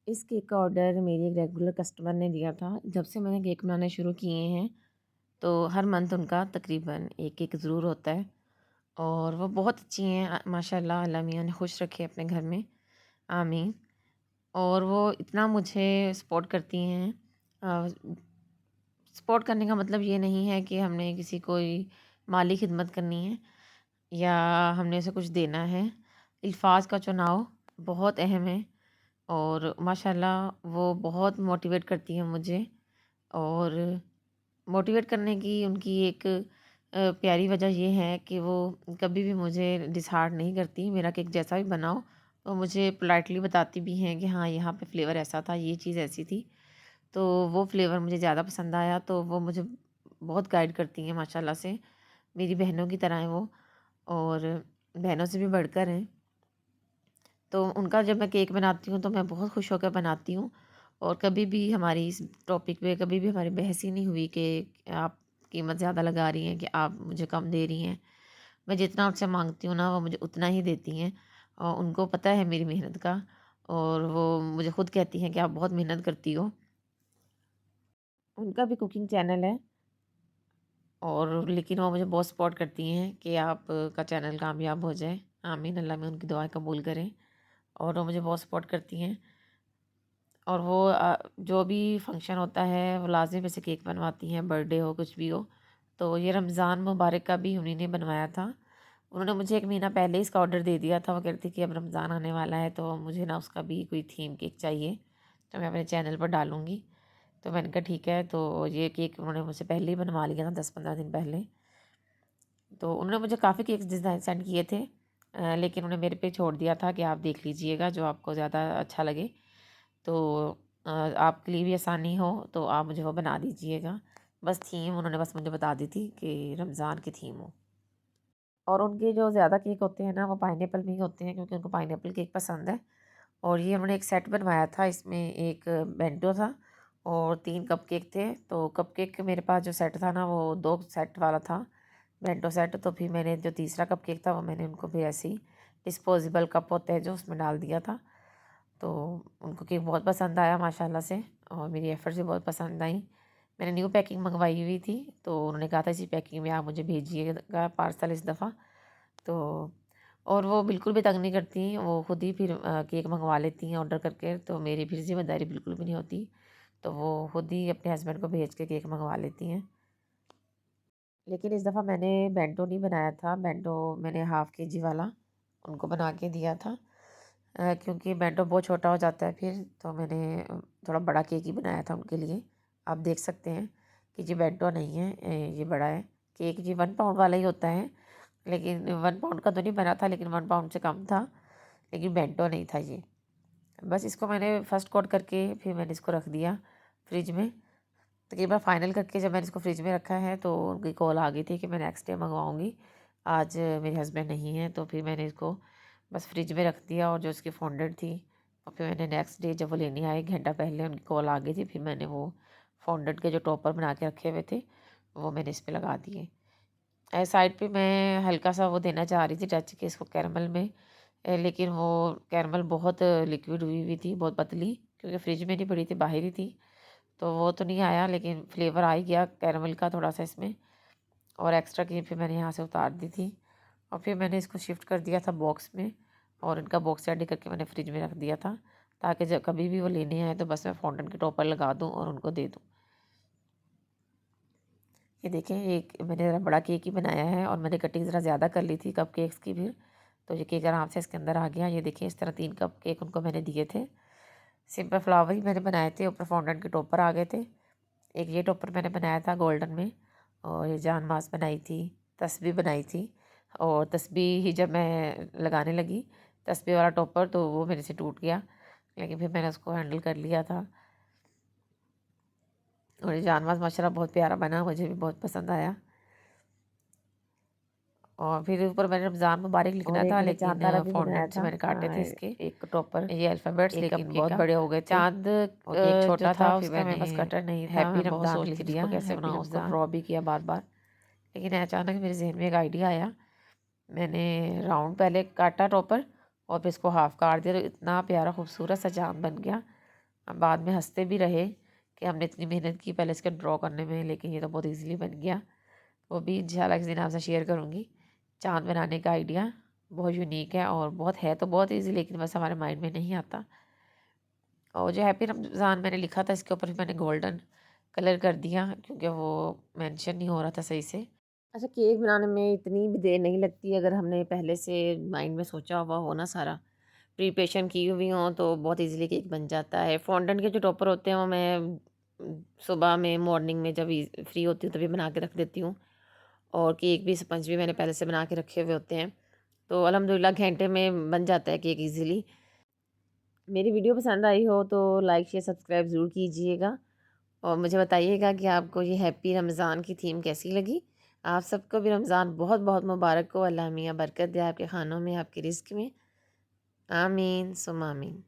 इस केक का ऑर्डर मेरी एक रेगुलर कस्टमर ने दिया था। जब से मैंने केक बनाने शुरू किए हैं, तो हर मंथ उनका तकरीबन एक केक ज़रूर होता है और वो बहुत अच्छी हैं। माशाल्लाह अल्लाह मियाँ ने खुश रखे अपने घर में, आमीन। और वो इतना मुझे सपोर्ट करती हैं। अ, सपोर्ट करने का मतलब ये नहीं है कि हमने किसी कोई माली खिदमत करनी है या हमने उसे कुछ देना है। अल्फाज का चुनाव बहुत अहम है और माशाल्लाह वो बहुत मोटिवेट करती हैं मुझे। और मोटिवेट करने की उनकी एक प्यारी वजह ये है कि वो कभी भी मुझे डिसहार्ट नहीं करती। मेरा केक जैसा भी बनाओ वो मुझे पोलाइटली बताती भी हैं कि हाँ, यहाँ पे फ्लेवर ऐसा था, ये चीज़ ऐसी थी, तो वो फ्लेवर मुझे ज़्यादा पसंद आया। तो वो मुझे बहुत गाइड करती हैं माशाल्लाह से। मेरी बहनों की तरह हैं वो, और बहनों से भी बढ़कर हैं। तो उनका जब मैं केक बनाती हूँ तो मैं बहुत खुश होकर बनाती हूँ। और कभी भी हमारी इस टॉपिक पे कभी भी हमारी बहस ही नहीं हुई कि आप कीमत ज़्यादा लगा रही हैं कि आप मुझे कम दे रही हैं। मैं जितना उनसे मांगती हूँ ना, वो मुझे उतना ही देती हैं और उनको पता है मेरी मेहनत का। और वो मुझे खुद कहती हैं कि आप बहुत मेहनत करती हो। उनका भी कुकिंग चैनल है, और लेकिन वो मुझे बहुत सपोर्ट करती हैं कि आप का चैनल कामयाब हो जाए। आमीन, अल्लाह में उनकी दुआएं कबूल करें। और वो मुझे बहुत सपोर्ट करती हैं। और वो जो भी फंक्शन होता है वो लाज़िम वैसे केक बनवाती हैं, बर्थडे हो कुछ भी हो। तो ये रमज़ान मुबारक का भी उन्हीं ने बनवाया था। उन्होंने मुझे 1 महीना पहले ही इसका ऑर्डर दे दिया था। वो कह रही थी कि अब रमज़ान आने वाला है तो मुझे ना उसका भी कोई थीम केक चाहिए, तो मैं अपने चैनल पर डालूँगी। तो मैंने कहा ठीक है। तो ये केक उन्होंने मुझसे पहले ही बनवा लिया था, 10-15 दिन पहले। तो उन्होंने मुझे काफ़ी केक्स डिज़ाइन सेंड किए थे, लेकिन उन्होंने मेरे पे छोड़ दिया था कि आप देख लीजिएगा जो आपको ज़्यादा अच्छा लगे। तो आपके लिए भी आसानी हो तो आप मुझे वो बना दीजिएगा। बस थीम उन्होंने बस मुझे बता दी थी कि रमज़ान की थीम हो। और उनके जो ज़्यादा केक होते हैं ना, वो पाइनएप्पल में ही होते हैं क्योंकि उनको पाइनएप्पल केक पसंद है। और ये उन्होंने एक सेट बनवाया था, इसमें एक बेंटो था और 3 कपकेक थे। तो कपकेक मेरे पास जो सेट था ना, वो 2 सेट वाला था, बेंटो सेट। तो फिर मैंने जो तीसरा कपकेक था वो मैंने उनको फिर ऐसे ही डिस्पोजेबल कप होते हैं जो, उसमें डाल दिया था। तो उनको केक बहुत पसंद आया माशाल्लाह से, और मेरी एफ़र्ट्स भी बहुत पसंद आई। मैंने न्यू पैकिंग मंगवाई हुई थी, तो उन्होंने कहा था इसी पैकिंग में आप मुझे भेजिएगा पार्सल इस दफ़ा। तो और वो बिल्कुल भी तंग नहीं करती, वो खुद ही फिर केक मंगवा लेती हैं ऑर्डर करके। तो मेरी फिर ज़िम्मेदारी बिल्कुल भी नहीं होती। तो वो खुद ही अपने हस्बैंड को भेज के केक मंगवा लेती हैं। लेकिन इस दफ़ा मैंने बेंटो नहीं बनाया था, बेंटो मैंने हाफ़ केजी वाला उनको बना के दिया था। क्योंकि बेंटो बहुत छोटा हो जाता है फिर, तो मैंने थोड़ा बड़ा केक ही बनाया था उनके लिए। आप देख सकते हैं कि ये बेंटो नहीं है, ये बड़ा है। केक जी 1 पाउंड वाला ही होता है, लेकिन 1 पाउंड का तो नहीं बना था, लेकिन 1 पाउंड से कम था, लेकिन बेंटो नहीं था ये। बस इसको मैंने फर्स्ट कोट करके फिर मैंने इसको रख दिया फ्रिज में। तकरीबन फ़ाइनल करके जब मैंने इसको फ्रिज में रखा है तो उनकी कॉल आ गई थी कि मैं नेक्स्ट डे मंगवाऊँगी। आज मेरे हस्बैंड नहीं हैं, तो फिर मैंने इसको बस फ्रिज में रख दिया। और जो उसकी फॉन्डेंट थी, और फिर मैंने नेक्स्ट डे जब वो लेने आए, घंटा पहले उनकी कॉल आ गई थी, फिर मैंने वो फॉन्डेंट के जो टॉपर बना के रखे हुए थे वो मैंने इस पे लगा दिए। साइड पे मैं हल्का सा वो देना चाह रही थी टच के इसको कैरमल में, लेकिन वो कैरमल बहुत लिक्विड हुई हुई थी, बहुत पतली, क्योंकि फ्रिज में नहीं पड़ी थी, बाहर ही थी। तो वो तो नहीं आया, लेकिन फ्लेवर आ ही गया कैरमल का थोड़ा सा इसमें। और एक्स्ट्रा क्रीम फिर मैंने यहाँ से उतार दी थी, और फिर मैंने इसको शिफ्ट कर दिया था बॉक्स में, और इनका बॉक्स रेडी करके मैंने फ्रिज में रख दिया था, ताकि जब कभी भी वो लेने आए तो बस मैं फाउंटेन के टॉपर लगा दूँ और उनको दे दूँ। ये देखें, एक मैंने ज़रा बड़ा केक ही बनाया है और मैंने कटिंग ज़रा ज़्यादा कर ली थी कप केक्स की फिर, तो ये केक आराम से इसके अंदर आ गया। ये देखिए, इस तरह 3 कप केक उनको मैंने दिए थे। सिंपल फ्लावर ही मैंने बनाए थे, ऊपर फाउंटेन के टॉपर आ गए थे। एक ये टॉपर मैंने बनाया था गोल्डन में, और ये जान मास बनाई थी, तस्बीह बनाई थी। और तस्बीह ही जब मैं लगाने लगी, तस्बीह वाला टॉपर, तो वो मेरे से टूट गया, लेकिन फिर मैंने उसको हैंडल कर लिया था। और ये जान मास माशाल्लाह बहुत प्यारा बना, मुझे भी बहुत पसंद आया। और फिर ऊपर मैंने रमज़ान मुबारक और लिखना एक था, मैंने चाँद तारा लेकिन भी बनाया फॉन्डेंट से था, मैंने काटे थे इसके एक टॉपर, ये अल्फ़ाबेट्स, एक लेकिन कपकेक बहुत का। बड़े हो गए थे। चाँद और केक जो छोटा था, था फिर उसका मेरे मैंने पास कटर नहीं था, हैप्पी मैं बहुत रमज़ान सोच रही लिख थी दिया, उसको कैसे हैप्पी बनाऊँ, उसको रमज़ान। ड्रॉ भी किया बार-बार। लेकिन अचानक मेरे ज़हन में एक आइडिया आया। मैंने राउंड पहले काटा टॉपर, और फिर इसको हाफ़ काट दिया, तो इतना प्यारा खूबसूरत सा चाँद बन गया। बाद में हंसते भी रहे कि हमने इतनी मेहनत की पहले इसके ड्रॉ करने में, लेकिन ये तो बहुत ईजीली बन गया। वो भी इंशाल्लाह किसी दिन आपसे शेयर करूँगी। चाँद बनाने का आइडिया बहुत यूनिक है और बहुत है तो बहुत ईजी, लेकिन बस हमारे माइंड में नहीं आता। और जो हैप्पी रमज़ान मैंने लिखा था इसके ऊपर भी मैंने गोल्डन कलर कर दिया क्योंकि वो मेंशन नहीं हो रहा था सही से। अच्छा, केक बनाने में इतनी भी देर नहीं लगती अगर हमने पहले से माइंड में सोचा हुआ हो ना, सारा प्रिपरेशन की हुई हो तो बहुत इजीली केक बन जाता है। फॉन्डेंट के जो टॉपर होते हैं वो मैं सुबह में मॉर्निंग में जब फ्री होती हूँ तभी बना के रख देती हूँ। और केक भी स्पंज भी मैंने पहले से बना के रखे हुए होते हैं, तो अल्हम्दुलिल्लाह घंटे में बन जाता है केक ईज़िली। मेरी वीडियो पसंद आई हो तो लाइक शेयर सब्सक्राइब ज़रूर कीजिएगा और मुझे बताइएगा कि आपको ये हैप्पी रमज़ान की थीम कैसी लगी। आप सबको भी रमज़ान बहुत बहुत मुबारक हो। अल्लाह मियाँ बरकत दे आपके खानों में, आपके रिज़्क में। आमीन सुम्मा आमीन।